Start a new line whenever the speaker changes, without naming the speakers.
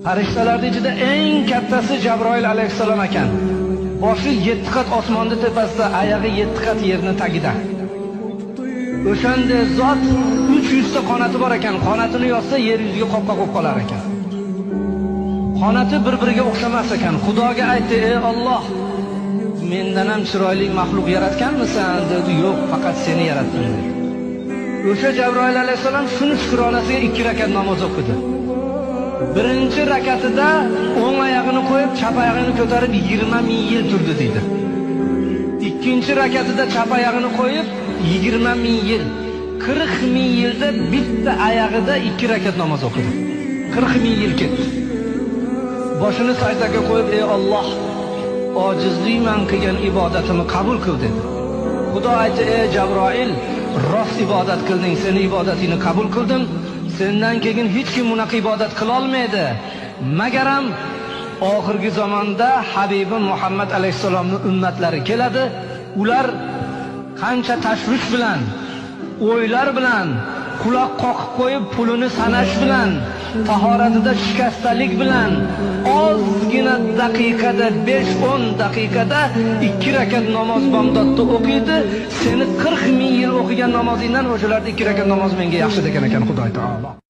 Farishtalar ichida eng kattasi Jabroil alayhissalom ekan. Boshi 7 qat osmonni tepasida, oyog'i 7 qat yerning tagida. O'shanda zot 300 ta qanoti bor ekan. Qanotini yozsa yer yuziga qopqa qo'yib qolar ekan. Qanoti bir-biriga o'xshamas ekan. Xudoga aytdi: "Ey Alloh, mendan ham chiroyli maxluq yaratganmisan?" dedi. "Yo'q, faqat seni yaratdim." dedi. O'sha Jabroil alayhissalom shuni shukronasiga 2 rakat namoz o'qidi. Birinchi rakatida o'ng oyog'ini qo'yib, chap oyog'ini ko'tarib 20 ming yil turdi dedi. Ikkinchi rakatida chap oyog'ini qo'yib 20 ming yil, 40 ming yilda bitta oyog'ida 2 rakat namoz o'qidi. 40 ming yil ketdi. Boshini sajdaga qo'yib: "Ey Alloh, ojizlikman qilgan ibodatimni qabul qil" dedi. Xudo aytdi: "Ey Jabroil, rost ibodat qilding, seni ibodatingni qabul qildim. Sendan keyin hech kim bunaqa ibodat qila olmaydi. Magaram oxirgi zamonda Habibim Muhammad alayhisalomning ummatlari keladi. Ular qancha tashvish bilan, o'ylar bilan, quloq qoqib qo'yib pulini sanash bilan, tahoratida shikastalik bilan ozgina daqiqada 5-10 daqiqada 2 rakat namoz bomdodda o'qiydi. Seni 40 ming yil o'qigan namozingdan o'shalarda 2 rakat namoz menga yaxshi degan ekan Xudo taolo."